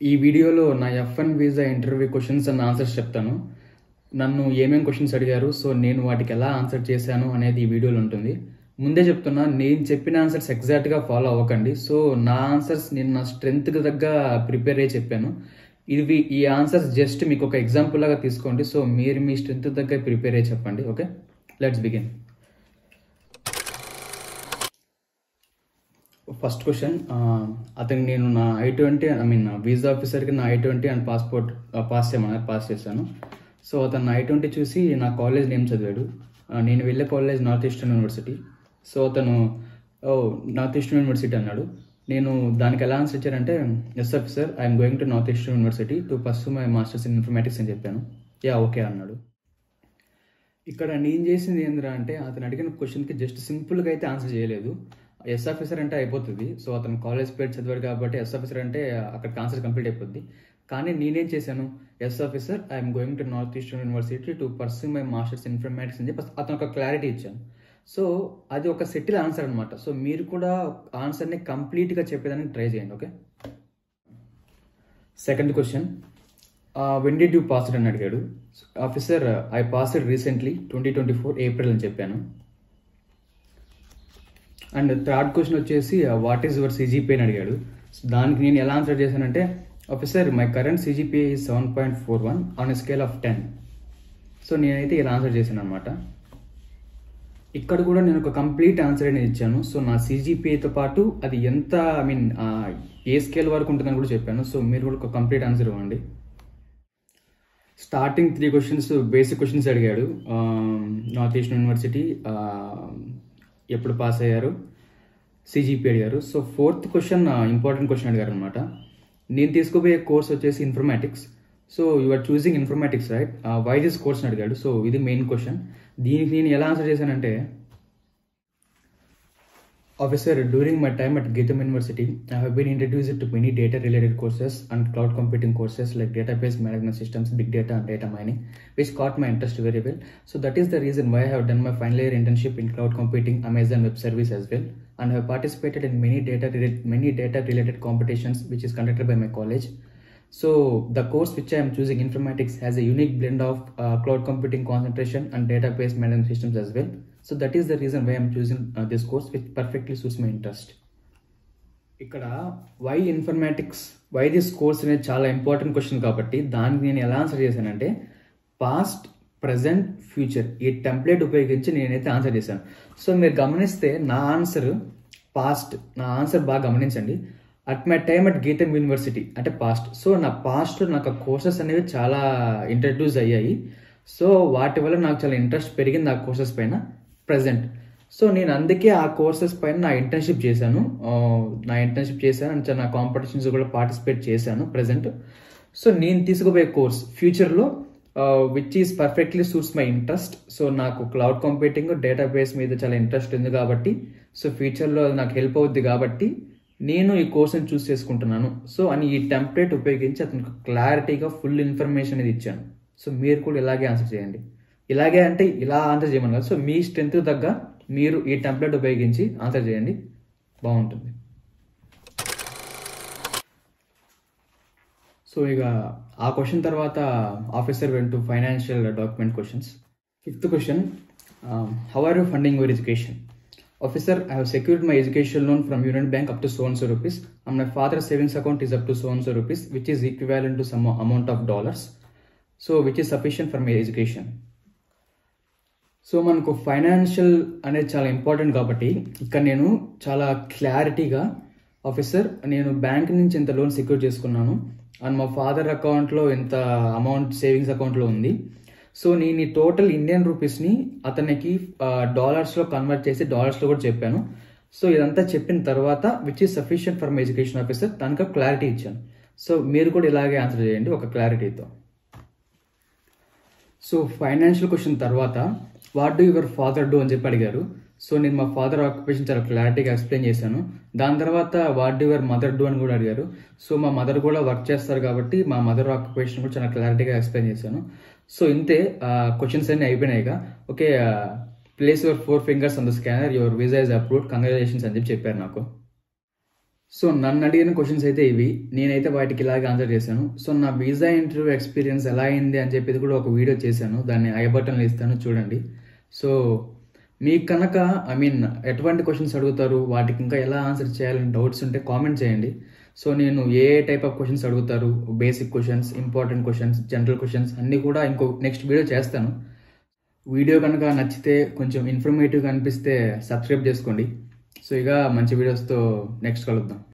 ఈ వీడియోలో నా F1 visa interview questions and answers చెప్తాను. నన్ను ఏమేం క్వశ్చన్స్ అడిగారు, సో నేను వాటికి ఎలా ఆన్సర్ చేశాను అనేది ఈ వీడియోలో ఉంటుంది. ముందే చెప్తున్నా, నేను చెప్పిన ఆన్సర్స్ ఎగ్జాక్ట్గా ఫాలో అవ్వకండి. సో నా ఆన్సర్స్ నేను నా స్ట్రెంత్కి తగ్గ ప్రిపేర్ అయ్యి చెప్పాను. ఈ ఆన్సర్స్ జస్ట్ మీకు ఒక ఎగ్జాంపుల్ లాగా తీసుకోండి. సో మీరు మీ స్ట్రెంత్ తగ్గ ప్రిపేర్ అయ్యి చెప్పండి. Okay, let's begin. First question, అతను నేను నా I-20 వీసా ఆఫీసర్కి నా I-20 అండ్ పాస్పోర్ట్ పాస్ చేశాను. సో అతను I-20 చూసి నా కాలేజ్ నేమ్ చదివాడు. నేను వెళ్ళే college North Eastern University. So అతను నార్త్ ఈస్టర్న్ యూనివర్సిటీ అన్నాడు. నేను దానికి ఎలా ఆన్సర్ ఇచ్చారంటే, yes officer, I'm going to North Eastern University to pursue my masters in informatics అని చెప్పాను. యా ఓకే అన్నాడు. ఇక్కడ నేను చేసింది ఏంద్రా అంటే, అతను అడిగిన క్వశ్చన్కి జస్ట్ సింపుల్గా అయితే ఆన్సర్ చేయలేదు. ఎస్ ఆఫీసర్ అంటే అయిపోతుంది. సో అతను కాలేజ్ పేరు చదివాడు కాబట్టి ఎస్ ఆఫీసర్ అంటే అక్కడికి ఆన్సర్ కంప్లీట్ అయిపోద్ది. కానీ నేనేం చేశాను, yes officer, I'm going to North Eastern University to pursue my masters informatics అని చెప్పి అతను ఒక క్లారిటీ ఇచ్చాను. సో అది ఒక సెటిల్ ఆన్సర్ అనమాట. సో మీరు కూడా ఆన్సర్ని కంప్లీట్గా చెప్పేదానికి ట్రై చేయండి. Okay, second question, when did you passed అని అడిగాడు. Officer, I passed recently 2024 April అని చెప్పాను. అండ్ థర్డ్ క్వశ్చన్ వచ్చేసి, వాట్ ఈస్ యువర్ CGPA అని అడిగాడు. దానికి నేను ఎలా ఆన్సర్ చేశానంటే, officer, my current CGPA is 7.41 on a scale of 10. So నేనైతే ఇలా ఆన్సర్ చేశాను అనమాట. ఇక్కడ కూడా నేను ఒక కంప్లీట్ ఆన్సర్ అనేది ఇచ్చాను. సో నా CGPAతో పాటు అది ఎంత ఏ స్కేల్ వరకు ఉంటుందని కూడా చెప్పాను. సో మీరు కూడా ఒక కంప్లీట్ ఆన్సర్ ఇవ్వండి. స్టార్టింగ్ 3 క్వశ్చన్స్ బేసిక్ క్వశ్చన్స్ అడిగాడు. నార్త్ ఈస్టర్న్ యూనివర్సిటీ, ఎప్పుడు పాస్ అయ్యారు, CGPA అడిగారు. So fourth question important question అడిగారు అనమాట. నేను తీసుకోబోయే కోర్స్ వచ్చేసి informatics. So you are choosing informatics right, why this course అని అడిగాడు. సో ఇది మెయిన్ క్వశ్చన్. దీనికి నేను ఎలా ఆన్సర్ చేశానంటే, officer, during my time at GITAM university I have been introduced to many data related courses and cloud computing courses like database management systems, big data and data mining, which caught my interest very well. So that is the reason why I have done my final year internship in cloud computing, Amazon Web Service as well, and have participated in many data related competitions which is conducted by my college. So the course which I am choosing, informatics, has a unique blend of cloud computing concentration and database management systems as well. So that is the reason why I am choosing this course, which perfectly suits my interest. ఇక్కడ why informatics, why this course అనేది చాలా important question కాబట్టి దానికి నేను ఎలా answer చేశానంటే, past, present, future ఈ template ఉపయోగించి నేనైతే ఆన్సర్ చేశాను. సో మీరు గమనిస్తే నా ఆన్సర్ పాస్ట్, నా ఆన్సర్ బాగా గమనించండి. At my time at GITAM university అంటే పాస్ట్. సో నా పాస్ట్లో నాకు కోర్సెస్ అనేవి చాలా ఇంట్రడ్యూస్ అయ్యాయి. సో వాటి వల్ల నాకు చాలా ఇంట్రెస్ట్ పెరిగింది ఆ కోర్సెస్ పైన. ప్రజెంట్, సో నేను అందుకే ఆ కోర్సెస్ పైన నా ఇంటర్న్షిప్ చేశాను అండ్ నా కాంపిటీషన్స్ కూడా పార్టిసిపేట్ చేశాను ప్రజెంట్. సో నేను తీసుకోబోయే కోర్స్ ఫ్యూచర్లో which is perfectly suits my interest. So నాకు క్లౌడ్ కంప్యూటింగ్, డేటాబేస్ మీద చాలా ఇంట్రెస్ట్ ఉంది కాబట్టి, సో ఫ్యూచర్లో నాకు హెల్ప్ అవుద్ది కాబట్టి నేను ఈ కోర్స్ని చూస్ చేసుకుంటున్నాను. సో అని ఈ టెంప్లెట్ ఉపయోగించి అతనికి క్లారిటీగా ఫుల్ ఇన్ఫర్మేషన్ అనేది ఇచ్చాను. సో మీరు కూడా ఇలాగే ఆన్సర్ చేయండి. ఇలాగే అంటే ఇలా ఆన్సర్ చేయమని కాదు. సో మీ స్ట్రెంత్ తగ్గ మీరు ఈ టెంప్లెట్ ఉపయోగించి ఆన్సర్ చేయండి, బాగుంటుంది. సో ఇక ఆ క్వశ్చన్ తర్వాత officer went to financial document questions. Fifth question, how are you funding your education? Officer, I have secured my education loan from Union Bank up to so and so rupees, and my father's savings account is up to so and so rupees, which is equivalent to some amount of dollars, so which is sufficient for my education. So మనకు financial అనేది చాలా important కాబట్టి ఇక్కడ నేను చాలా క్లారిటీగా, officer, నేను bank నుంచి ఎంత లోన్ సెక్యూర్ చేసుకున్నాను అండ్ మా ఫాదర్ అకౌంట్లో ఎంత అమౌంట్ సేవింగ్స్ అకౌంట్లో ఉంది. సో నేను ఈ టోటల్ ఇండియన్ రూపీస్ని అతనికి డాలర్స్లో కన్వర్ట్ చేసి డాలర్స్లో కూడా చెప్పాను. సో ఇదంతా చెప్పిన తర్వాత which is sufficient for my education officer, దానికి క్లారిటీ ఇచ్చాను. సో మీరు కూడా ఇలాగే ఆన్సర్ చేయండి ఒక క్లారిటీతో. సో ఫైనాన్షియల్ క్వశ్చన్ తర్వాత what do your father do అని చెప్పి అడిగారు. సో నేను మా ఫాదర్ ఆక్యుపేషన్ చాలా క్లారిటీగా ఎక్స్ప్లెయిన్ చేశాను. దాని తర్వాత what do your mother do అని కూడా అడిగారు. సో మా మదర్ కూడా వర్క్ చేస్తారు కాబట్టి మా మదర్ ఆక్యుపేషన్ కూడా చాలా క్లారిటీగా ఎక్స్ప్లెయిన్ చేశాను. సో ఇంతే, క్వశ్చన్స్ అన్నీ అయిపోయినాయిగా. Okay, place your 4 fingers on the scanner, your visa is approved, congratulations అని చెప్పి చెప్పారు నాకు. సో నన్ను అడిగిన క్వశ్చన్స్ అయితే ఇవి, నేనైతే వాటికి ఇలాగే ఆన్సర్ చేశాను. సో నా వీసా ఇంటర్వ్యూ ఎక్స్పీరియన్స్ ఎలా అయింది అని చెప్పేది కూడా ఒక వీడియో చేశాను, దాన్ని ఐ బటన్లో ఇస్తాను చూడండి. సో మీకు కనుక ఎటువంటి క్వశ్చన్స్ అడుగుతారు, వాటికి ఇంకా ఎలా ఆన్సర్ చేయాలని డౌట్స్ ఉంటే కామెంట్ చేయండి. సో నేను ఏ టైప్ ఆఫ్ క్వశ్చన్స్ అడుగుతారు, basic questions, important questions, general questions అన్నీ కూడా నెక్స్ట్ వీడియో చేస్తాను. వీడియో కనుక నచ్చితే, కొంచెం ఇన్ఫర్మేటివ్గా అనిపిస్తే సబ్స్క్రైబ్ చేసుకోండి. సో ఇక మంచి వీడియోస్తో నెక్స్ట్ కలుద్దాం.